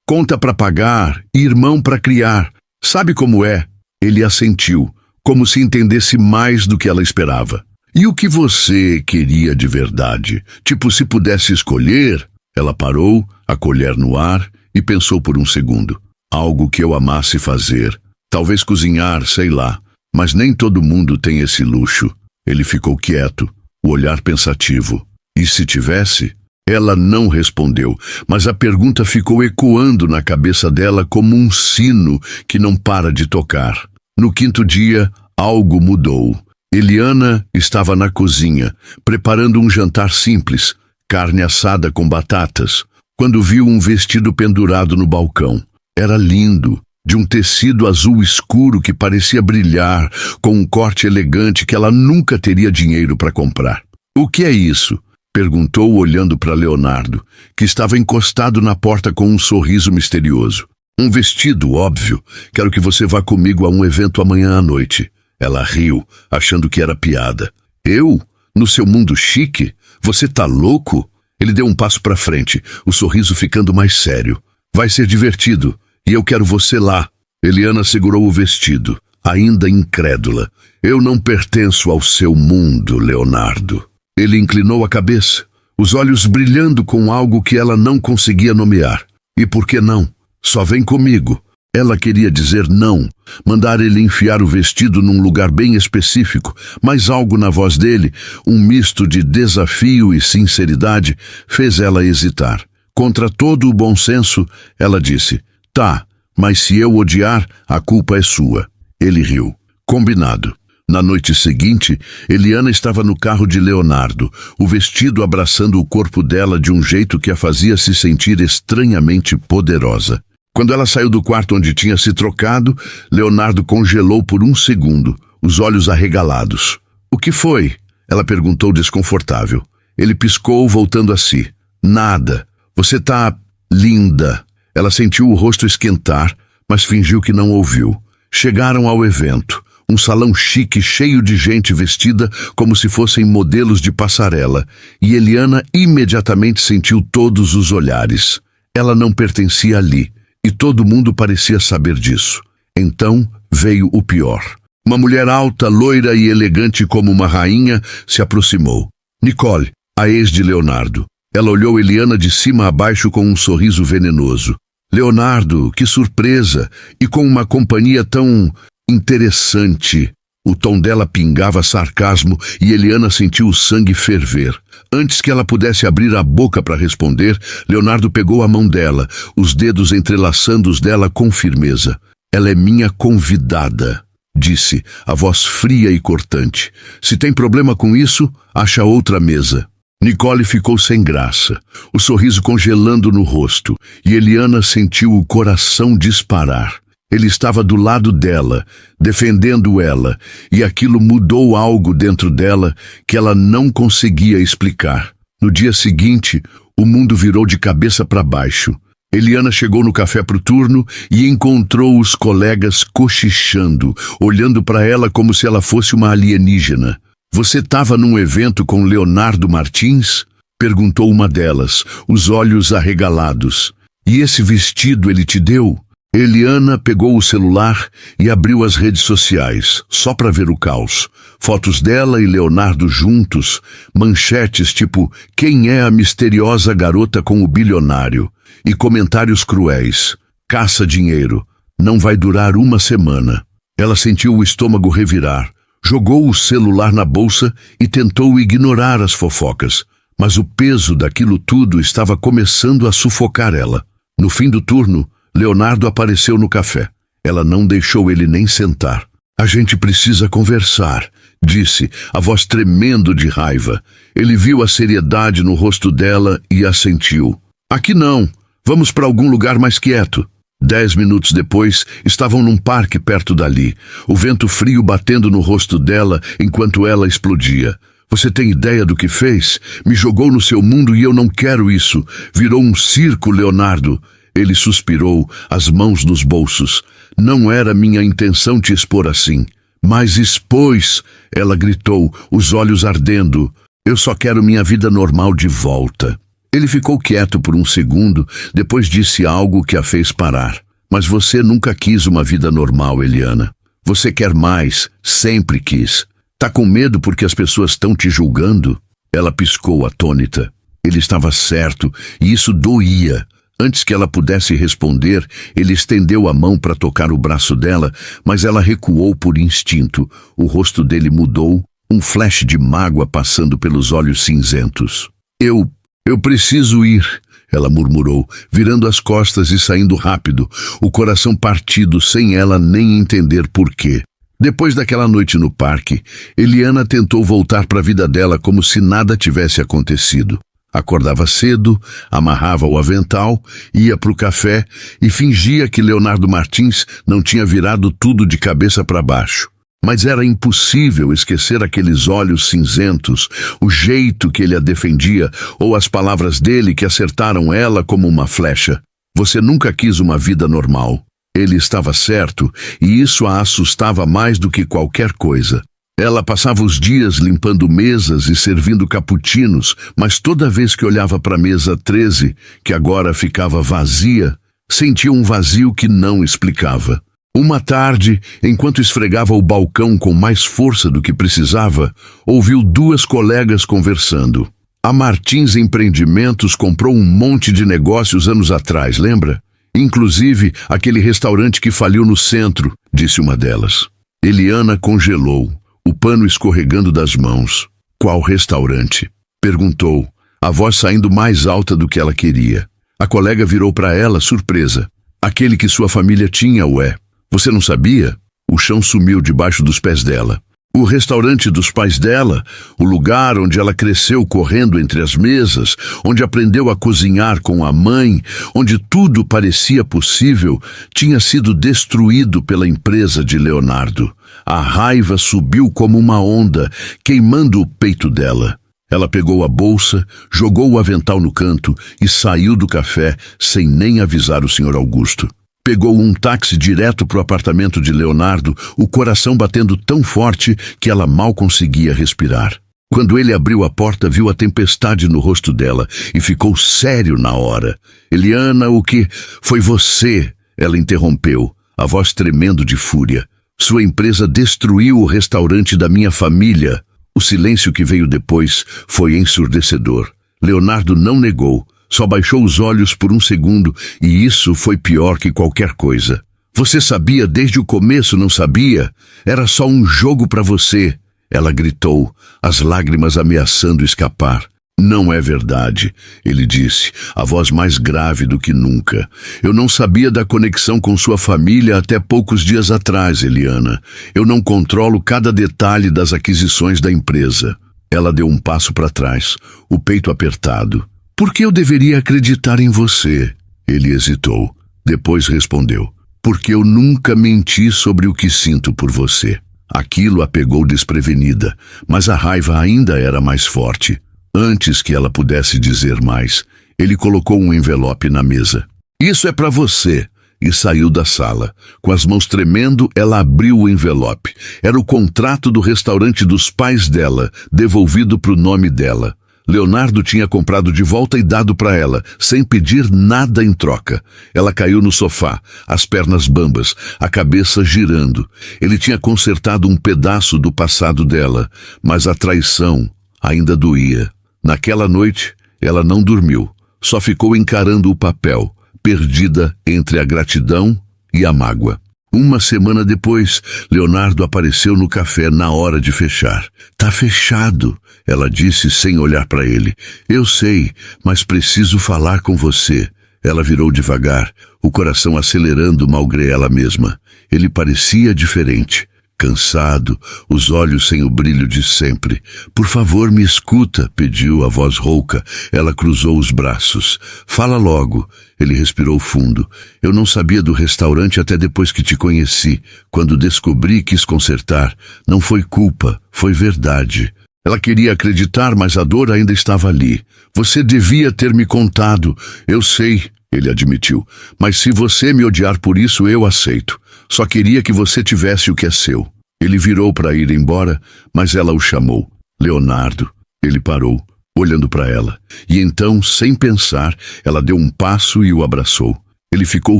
Conta para pagar e irmão para criar. Sabe como é?" Ele assentiu, como se entendesse mais do que ela esperava. "E o que você queria de verdade? Tipo, se pudesse escolher?" Ela parou, a colher no ar, e pensou por um segundo. "Algo que eu amasse fazer. Talvez cozinhar, sei lá, mas nem todo mundo tem esse luxo." Ele ficou quieto, o olhar pensativo. "E se tivesse?" Ela não respondeu, mas a pergunta ficou ecoando na cabeça dela como um sino que não para de tocar. No quinto dia, algo mudou. Eliana estava na cozinha, preparando um jantar simples, carne assada com batatas, quando viu um vestido pendurado no balcão. Era lindo. De um tecido azul escuro que parecia brilhar, com um corte elegante que ela nunca teria dinheiro para comprar. "O que é isso?" perguntou olhando para Leonardo, que estava encostado na porta com um sorriso misterioso. "Um vestido, óbvio. Quero que você vá comigo a um evento amanhã à noite." Ela riu, achando que era piada. "Eu? No seu mundo chique? Você tá louco?" Ele deu um passo para frente, o sorriso ficando mais sério. "Vai ser divertido. E eu quero você lá." Eliana segurou o vestido, ainda incrédula. "Eu não pertenço ao seu mundo, Leonardo." Ele inclinou a cabeça, os olhos brilhando com algo que ela não conseguia nomear. "E por que não? Só vem comigo." Ela queria dizer não, mandar ele enfiar o vestido num lugar bem específico, mas algo na voz dele, um misto de desafio e sinceridade, fez ela hesitar. Contra todo o bom senso, ela disse: "Tá, mas se eu odiar, a culpa é sua." Ele riu. Combinado. Na noite seguinte, Eliana estava no carro de Leonardo, o vestido abraçando o corpo dela de um jeito que a fazia se sentir estranhamente poderosa. Quando ela saiu do quarto onde tinha se trocado, Leonardo congelou por um segundo, os olhos arregalados. "O que foi?" ela perguntou desconfortável. Ele piscou, voltando a si. "Nada. Você tá linda." Ela sentiu o rosto esquentar, mas fingiu que não ouviu. Chegaram ao evento, Um salão chique cheio de gente vestida como se fossem modelos de passarela, e Eliana imediatamente sentiu todos os olhares. Ela não pertencia ali, e todo mundo parecia saber disso. Então veio o pior. Uma mulher alta, loira e elegante como uma rainha se aproximou. Nicole, a ex de Leonardo. Ela olhou Eliana de cima a baixo com um sorriso venenoso. Leonardo, que surpresa! E com uma companhia tão interessante. O tom dela pingava sarcasmo e Eliana sentiu o sangue ferver. Antes que ela pudesse abrir a boca para responder, Leonardo pegou a mão dela, os dedos entrelaçando os dela com firmeza. Ela é minha convidada, disse, a voz fria e cortante. Se tem problema com isso, acha outra mesa. Nicole ficou sem graça, o sorriso congelando no rosto, e Eliana sentiu o coração disparar. Ele estava do lado dela, defendendo ela, e aquilo mudou algo dentro dela que ela não conseguia explicar. No dia seguinte, o mundo virou de cabeça para baixo. Eliana chegou no café pro turno e encontrou os colegas cochichando, olhando para ela como se ela fosse uma alienígena. Você estava num evento com Leonardo Martins? Perguntou uma delas, os olhos arregalados. E esse vestido ele te deu? Eliana pegou o celular e abriu as redes sociais, só para ver o caos. Fotos dela e Leonardo juntos, manchetes tipo "Quem é a misteriosa garota com o bilionário?" e comentários cruéis. "Caça dinheiro. Não vai durar uma semana." Ela sentiu o estômago revirar. Jogou o celular na bolsa e tentou ignorar as fofocas, mas o peso daquilo tudo estava começando a sufocar ela. No fim do turno, Leonardo apareceu no café. Ela não deixou ele nem sentar. "A gente precisa conversar", disse, a voz tremendo de raiva. Ele viu a seriedade no rosto dela e assentiu. "Aqui não. Vamos para algum lugar mais quieto." 10 minutos depois, estavam num parque perto dali, o vento frio batendo no rosto dela enquanto ela explodia. "Você tem ideia do que fez? Me jogou no seu mundo e eu não quero isso. Virou um circo, Leonardo." Ele suspirou, as mãos nos bolsos. "Não era minha intenção te expor assim." "Mas expôs!" ela gritou, os olhos ardendo. "Eu só quero minha vida normal de volta." Ele ficou quieto por um segundo, depois disse algo que a fez parar. "Mas você nunca quis uma vida normal, Eliana. Você quer mais, sempre quis. Tá com medo porque as pessoas estão te julgando?" Ela piscou atônita. Ele estava certo, e isso doía. Antes que ela pudesse responder, ele estendeu a mão para tocar o braço dela, mas ela recuou por instinto. O rosto dele mudou, um flash de mágoa passando pelos olhos cinzentos. Eu preciso ir", ela murmurou, virando as costas e saindo rápido, o coração partido sem ela nem entender por quê. Depois daquela noite no parque, Eliana tentou voltar para a vida dela como se nada tivesse acontecido. Acordava cedo, amarrava o avental, ia para o café e fingia que Leonardo Martins não tinha virado tudo de cabeça para baixo. Mas era impossível esquecer aqueles olhos cinzentos, o jeito que ele a defendia ou as palavras dele que acertaram ela como uma flecha. "Você nunca quis uma vida normal." Ele estava certo e isso a assustava mais do que qualquer coisa. Ela passava os dias limpando mesas e servindo cappuccinos, mas toda vez que olhava para a mesa 13, que agora ficava vazia, sentia um vazio que não explicava. Uma tarde, enquanto esfregava o balcão com mais força do que precisava, ouviu 2 colegas conversando. "A Martins Empreendimentos comprou um monte de negócios anos atrás, lembra? Inclusive aquele restaurante que faliu no centro", disse uma delas. Eliana congelou, o pano escorregando das mãos. "Qual restaurante?" perguntou, a voz saindo mais alta do que ela queria. A colega virou para ela, surpresa. "Aquele que sua família tinha, ué. Você não sabia?" O chão sumiu debaixo dos pés dela. O restaurante dos pais dela, o lugar onde ela cresceu correndo entre as mesas, onde aprendeu a cozinhar com a mãe, onde tudo parecia possível, tinha sido destruído pela empresa de Leonardo. A raiva subiu como uma onda, queimando o peito dela. Ela pegou a bolsa, jogou o avental no canto e saiu do café sem nem avisar o Sr. Augusto. Pegou um táxi direto para o apartamento de Leonardo, o coração batendo tão forte que ela mal conseguia respirar. Quando ele abriu a porta, viu a tempestade no rosto dela e ficou sério na hora. Eliana, o que? Foi você? Ela interrompeu, a voz tremendo de fúria. Sua empresa destruiu o restaurante da minha família. O silêncio que veio depois foi ensurdecedor. Leonardo não negou, só baixou os olhos por um segundo, e isso foi pior que qualquer coisa. Você sabia desde o começo, não sabia? Era só um jogo para você. Ela gritou, as lágrimas ameaçando escapar. Não é verdade, ele disse, a voz mais grave do que nunca. Eu não sabia da conexão com sua família até poucos dias atrás, Eliana. Eu não controlo cada detalhe das aquisições da empresa. Ela deu um passo para trás, o peito apertado. Por que eu deveria acreditar em você? Ele hesitou. Depois respondeu. Porque eu nunca menti sobre o que sinto por você. Aquilo a pegou desprevenida, mas a raiva ainda era mais forte. Antes que ela pudesse dizer mais, ele colocou um envelope na mesa. Isso é para você. E saiu da sala. Com as mãos tremendo, ela abriu o envelope. Era o contrato do restaurante dos pais dela, devolvido para o nome dela. Leonardo tinha comprado de volta e dado para ela, sem pedir nada em troca. Ela caiu no sofá, as pernas bambas, a cabeça girando. Ele tinha consertado um pedaço do passado dela, mas a traição ainda doía. Naquela noite, ela não dormiu, só ficou encarando o papel, perdida entre a gratidão e a mágoa. Uma semana depois, Leonardo apareceu no café na hora de fechar. Tá fechado, ela disse sem olhar para ele. Eu sei, mas preciso falar com você. Ela virou devagar, o coração acelerando malgré ela mesma. Ele parecia diferente. Cansado, os olhos sem o brilho de sempre. Por favor, me escuta, pediu a voz rouca. Ela cruzou os braços. Fala logo. Ele respirou fundo. Eu não sabia do restaurante até depois que te conheci. Quando descobri e quis consertar. Não foi culpa, foi verdade. Ela queria acreditar, mas a dor ainda estava ali. Você devia ter me contado. Eu sei, ele admitiu. Mas se você me odiar por isso, eu aceito. Só queria que você tivesse o que é seu. Ele virou para ir embora, mas ela o chamou. Leonardo. Ele parou, olhando para ela. E então, sem pensar, ela deu um passo e o abraçou. Ele ficou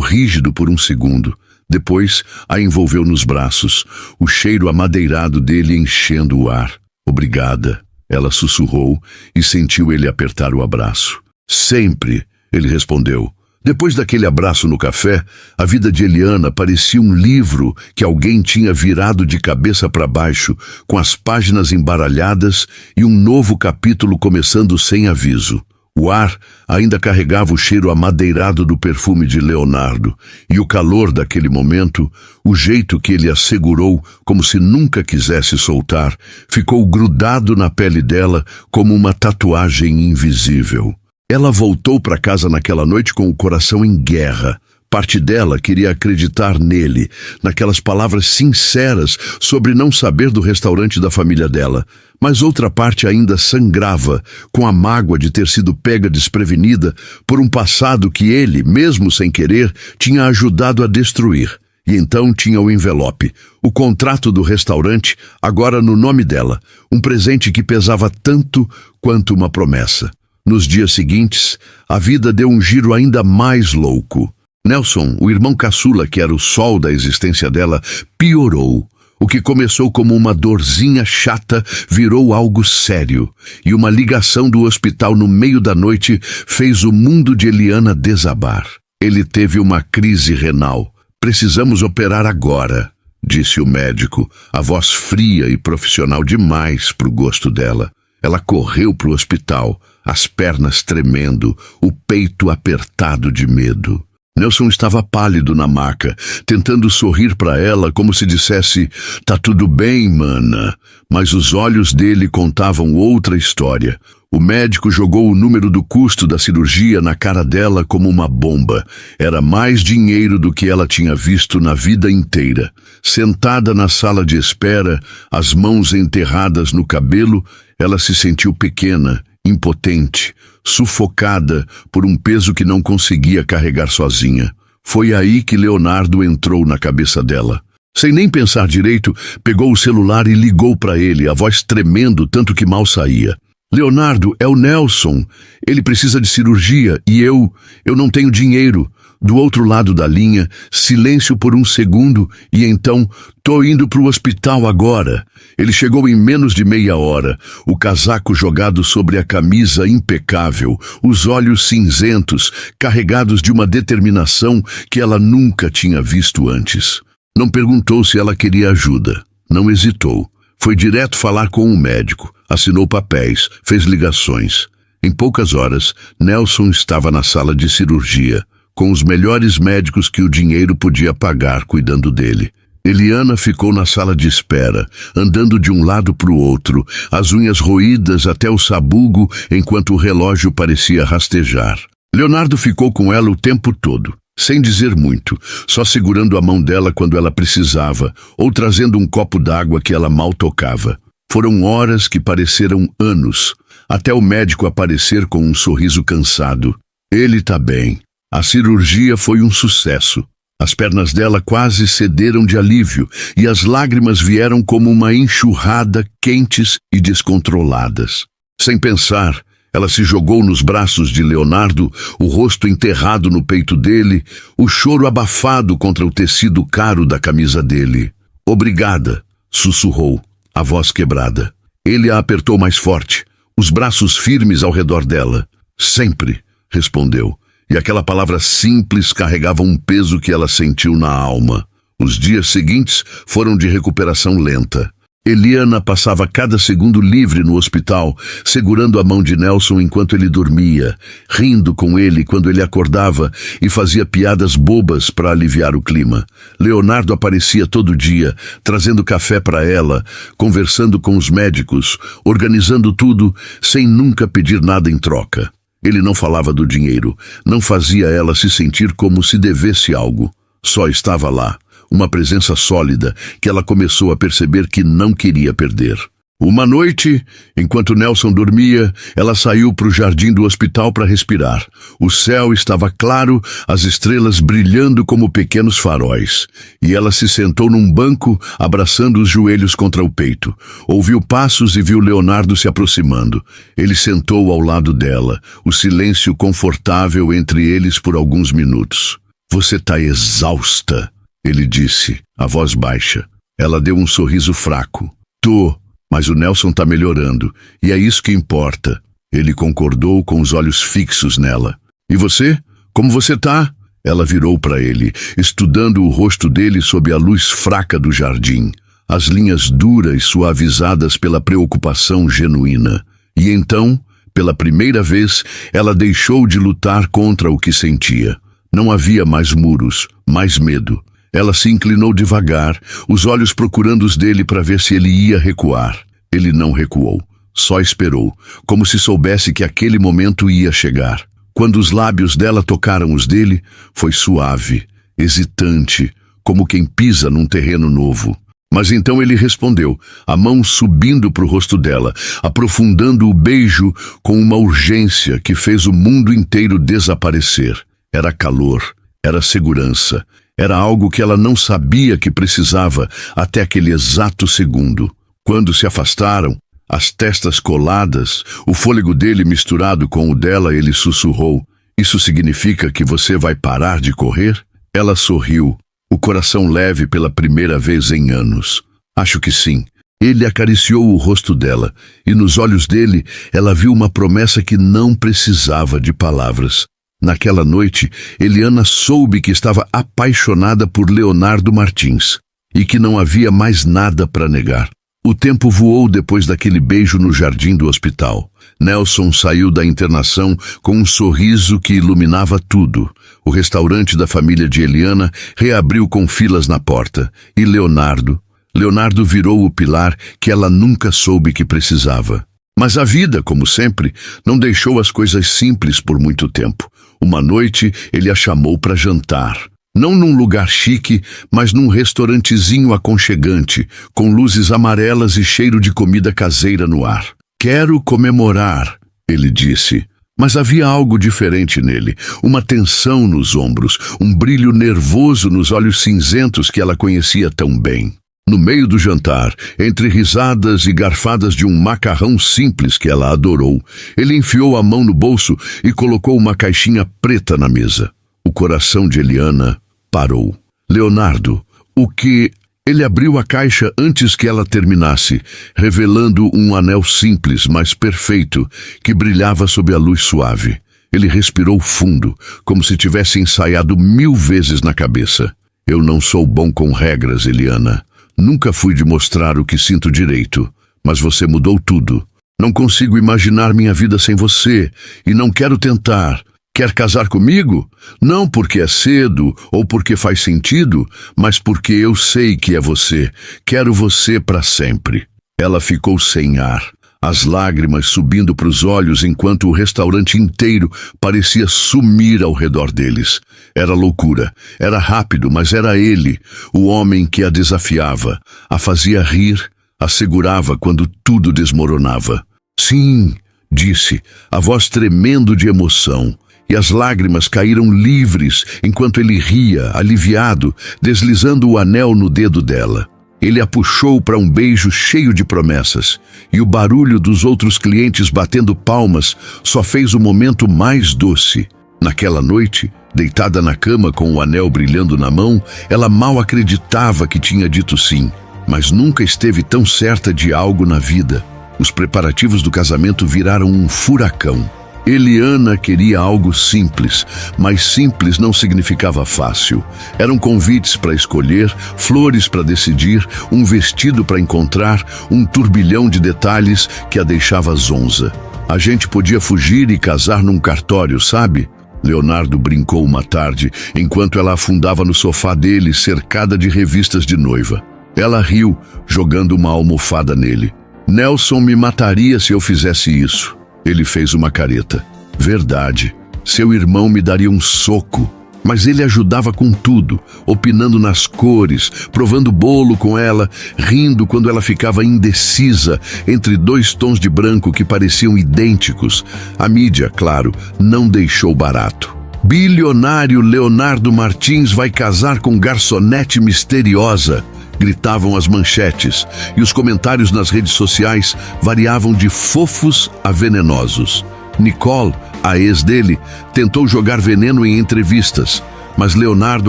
rígido por um segundo. Depois, a envolveu nos braços, o cheiro amadeirado dele enchendo o ar. Obrigada, ela sussurrou e sentiu ele apertar o abraço. Sempre, ele respondeu. Depois daquele abraço no café, a vida de Eliana parecia um livro que alguém tinha virado de cabeça para baixo, com as páginas embaralhadas e um novo capítulo começando sem aviso. O ar ainda carregava o cheiro amadeirado do perfume de Leonardo, e o calor daquele momento, o jeito que ele a segurou como se nunca quisesse soltar, ficou grudado na pele dela como uma tatuagem invisível. Ela voltou para casa naquela noite com o coração em guerra. Parte dela queria acreditar nele, naquelas palavras sinceras sobre não saber do restaurante da família dela. Mas outra parte ainda sangrava, com a mágoa de ter sido pega desprevenida por um passado que ele, mesmo sem querer, tinha ajudado a destruir. E então tinha o envelope, o contrato do restaurante, agora no nome dela, um presente que pesava tanto quanto uma promessa. Nos dias seguintes, a vida deu um giro ainda mais louco. Nelson, o irmão caçula, que era o sol da existência dela, piorou. O que começou como uma dorzinha chata virou algo sério, e uma ligação do hospital no meio da noite fez o mundo de Eliana desabar. Ele teve uma crise renal. Precisamos operar agora, disse o médico, a voz fria e profissional demais para o gosto dela. Ela correu para o hospital, as pernas tremendo, o peito apertado de medo. Nelson estava pálido na maca, tentando sorrir para ela como se dissesse, tá tudo bem, mana. Mas os olhos dele contavam outra história. O médico jogou o número do custo da cirurgia na cara dela como uma bomba. Era mais dinheiro do que ela tinha visto na vida inteira. Sentada na sala de espera, as mãos enterradas no cabelo, ela se sentiu pequena, impotente, sufocada por um peso que não conseguia carregar sozinha. Foi aí que Leonardo entrou na cabeça dela. Sem nem pensar direito, pegou o celular e ligou para ele, a voz tremendo tanto que mal saía. Leonardo, é o Nelson. Ele precisa de cirurgia e eu não tenho dinheiro. Do outro lado da linha, silêncio por um segundo e então, tô indo pro hospital agora. Ele chegou em menos de meia hora, o casaco jogado sobre a camisa impecável, os olhos cinzentos, carregados de uma determinação que ela nunca tinha visto antes. Não perguntou se ela queria ajuda, não hesitou. Foi direto falar com um médico, assinou papéis, fez ligações. Em poucas horas, Nelson estava na sala de cirurgia, com os melhores médicos que o dinheiro podia pagar cuidando dele. Eliana ficou na sala de espera, andando de um lado para o outro, as unhas roídas até o sabugo, enquanto o relógio parecia rastejar. Leonardo ficou com ela o tempo todo, sem dizer muito, só segurando a mão dela quando ela precisava, ou trazendo um copo d'água que ela mal tocava. Foram horas que pareceram anos, até o médico aparecer com um sorriso cansado. Ele tá bem. A cirurgia foi um sucesso. As pernas dela quase cederam de alívio e as lágrimas vieram como uma enxurrada, quentes e descontroladas. Sem pensar, ela se jogou nos braços de Leonardo, o rosto enterrado no peito dele, o choro abafado contra o tecido caro da camisa dele. Obrigada, sussurrou, a voz quebrada. Ele a apertou mais forte, os braços firmes ao redor dela. Sempre, respondeu. E aquela palavra simples carregava um peso que ela sentiu na alma. Os dias seguintes foram de recuperação lenta. Eliana passava cada segundo livre no hospital, segurando a mão de Nelson enquanto ele dormia, rindo com ele quando ele acordava e fazia piadas bobas para aliviar o clima. Leonardo aparecia todo dia, trazendo café para ela, conversando com os médicos, organizando tudo, sem nunca pedir nada em troca. Ele não falava do dinheiro, não fazia ela se sentir como se devesse algo. Só estava lá, uma presença sólida que ela começou a perceber que não queria perder. Uma noite, enquanto Nelson dormia, ela saiu para o jardim do hospital para respirar. O céu estava claro, as estrelas brilhando como pequenos faróis. E ela se sentou num banco, abraçando os joelhos contra o peito. Ouviu passos e viu Leonardo se aproximando. Ele sentou ao lado dela, o silêncio confortável entre eles por alguns minutos. Você tá exausta, ele disse, a voz baixa. Ela deu um sorriso fraco. Tô. Mas o Nelson tá melhorando, e é isso que importa. Ele concordou com os olhos fixos nela. E você? Como você tá? Ela virou para ele, estudando o rosto dele sob a luz fraca do jardim, as linhas duras suavizadas pela preocupação genuína. E então, pela primeira vez, ela deixou de lutar contra o que sentia. Não havia mais muros, mais medo. Ela se inclinou devagar, os olhos procurando os dele para ver se ele ia recuar. Ele não recuou, só esperou, como se soubesse que aquele momento ia chegar. Quando os lábios dela tocaram os dele, foi suave, hesitante, como quem pisa num terreno novo. Mas então ele respondeu, a mão subindo para o rosto dela, aprofundando o beijo com uma urgência que fez o mundo inteiro desaparecer. Era calor, era segurança. Era algo que ela não sabia que precisava até aquele exato segundo. Quando se afastaram, as testas coladas, o fôlego dele misturado com o dela, ele sussurrou, isso significa que você vai parar de correr? Ela sorriu, o coração leve pela primeira vez em anos. Acho que sim. Ele acariciou o rosto dela, e nos olhos dele ela viu uma promessa que não precisava de palavras. Naquela noite, Eliana soube que estava apaixonada por Leonardo Martins e que não havia mais nada para negar. O tempo voou depois daquele beijo no jardim do hospital. Nelson saiu da internação com um sorriso que iluminava tudo. O restaurante da família de Eliana reabriu com filas na porta. E Leonardo virou o pilar que ela nunca soube que precisava. Mas a vida, como sempre, não deixou as coisas simples por muito tempo. Uma noite, ele a chamou para jantar. Não num lugar chique, mas num restaurantezinho aconchegante, com luzes amarelas e cheiro de comida caseira no ar. Quero comemorar, ele disse. Mas havia algo diferente nele, uma tensão nos ombros, um brilho nervoso nos olhos cinzentos que ela conhecia tão bem. No meio do jantar, entre risadas e garfadas de um macarrão simples que ela adorou, ele enfiou a mão no bolso e colocou uma caixinha preta na mesa. O coração de Eliana parou. Leonardo, o que... Ele abriu a caixa antes que ela terminasse, revelando um anel simples, mas perfeito, que brilhava sob a luz suave. Ele respirou fundo, como se tivesse ensaiado 1000 vezes na cabeça. Eu não sou bom com regras, Eliana. Nunca fui de mostrar o que sinto direito, mas você mudou tudo. Não consigo imaginar minha vida sem você, e não quero tentar. Quer casar comigo? Não porque é cedo ou porque faz sentido, mas porque eu sei que é você. Quero você para sempre. Ela ficou sem ar, as lágrimas subindo para os olhos enquanto o restaurante inteiro parecia sumir ao redor deles. Era loucura, era rápido, mas era ele, o homem que a desafiava, a fazia rir, a segurava quando tudo desmoronava. Sim, disse, a voz tremendo de emoção. E as lágrimas caíram livres enquanto ele ria, aliviado, deslizando o anel no dedo dela. Ele a puxou para um beijo cheio de promessas, e o barulho dos outros clientes batendo palmas só fez o momento mais doce. Naquela noite, deitada na cama com o anel brilhando na mão, ela mal acreditava que tinha dito sim, mas nunca esteve tão certa de algo na vida. Os preparativos do casamento viraram um furacão. Eliana queria algo simples, mas simples não significava fácil. Eram convites para escolher, flores para decidir, um vestido para encontrar, um turbilhão de detalhes que a deixava zonza. A gente podia fugir e casar num cartório, sabe? Leonardo brincou uma tarde, enquanto ela afundava no sofá dele, cercada de revistas de noiva. Ela riu, jogando uma almofada nele. Nelson me mataria se eu fizesse isso. Ele fez uma careta. Verdade. Seu irmão me daria um soco. Mas ele ajudava com tudo, opinando nas cores, provando bolo com ela, rindo quando ela ficava indecisa entre 2 tons de branco que pareciam idênticos. A mídia, claro, não deixou barato. Bilionário Leonardo Martins vai casar com garçonete misteriosa. Gritavam as manchetes, e os comentários nas redes sociais variavam de fofos a venenosos. Nicole, a ex dele, tentou jogar veneno em entrevistas, mas Leonardo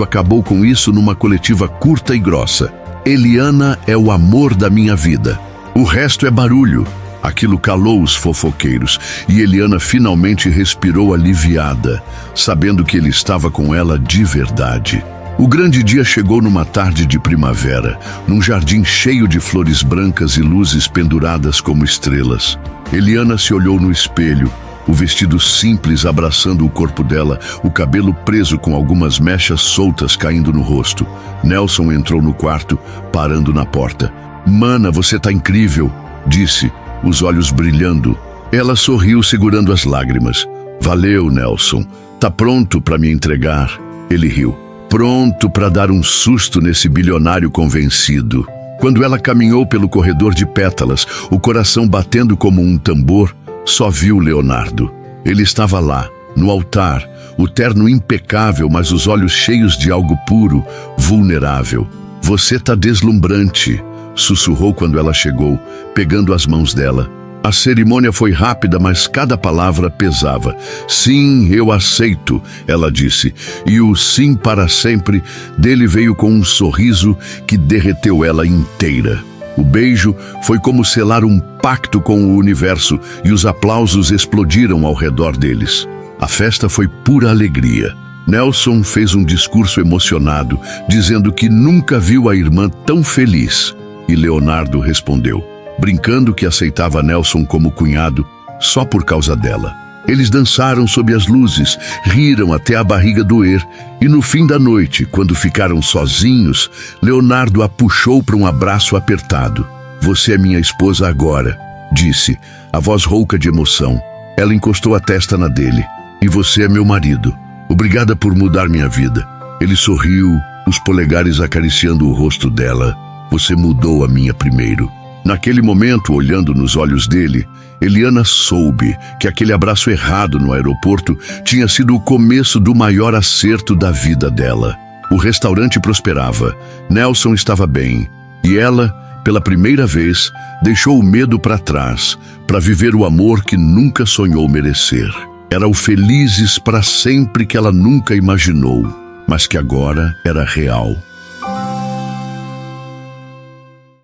acabou com isso numa coletiva curta e grossa. Eliana é o amor da minha vida. O resto é barulho. Aquilo calou os fofoqueiros, e Eliana finalmente respirou aliviada, sabendo que ele estava com ela de verdade. O grande dia chegou numa tarde de primavera, num jardim cheio de flores brancas e luzes penduradas como estrelas. Eliana se olhou no espelho, o vestido simples abraçando o corpo dela, o cabelo preso com algumas mechas soltas caindo no rosto. Nelson entrou no quarto, parando na porta. "Mana, você tá incrível", disse, os olhos brilhando. Ela sorriu segurando as lágrimas. "Valeu, Nelson. Tá pronto para me entregar?" Ele riu. Pronto para dar um susto nesse bilionário convencido. Quando ela caminhou pelo corredor de pétalas, o coração batendo como um tambor, só viu Leonardo. Ele estava lá, no altar, o terno impecável, mas os olhos cheios de algo puro, vulnerável. "Você tá deslumbrante", sussurrou quando ela chegou, pegando as mãos dela. A cerimônia foi rápida, mas cada palavra pesava. "Sim, eu aceito", ela disse, e o sim para sempre dele veio com um sorriso que derreteu ela inteira. O beijo foi como selar um pacto com o universo, e os aplausos explodiram ao redor deles. A festa foi pura alegria. Nelson fez um discurso emocionado, dizendo que nunca viu a irmã tão feliz, e Leonardo respondeu, brincando que aceitava Nelson como cunhado só por causa dela. Eles dançaram sob as luzes, riram até a barriga doer, e no fim da noite, quando ficaram sozinhos, Leonardo a puxou para um abraço apertado. "Você é minha esposa agora", disse, a voz rouca de emoção. Ela encostou a testa na dele. "E você é meu marido. Obrigada por mudar minha vida." Ele sorriu, os polegares acariciando o rosto dela. "Você mudou a minha primeiro." Naquele momento, olhando nos olhos dele, Eliana soube que aquele abraço errado no aeroporto tinha sido o começo do maior acerto da vida dela. O restaurante prosperava, Nelson estava bem, e ela, pela primeira vez, deixou o medo para trás, para viver o amor que nunca sonhou merecer. Era o felizes para sempre que ela nunca imaginou, mas que agora era real.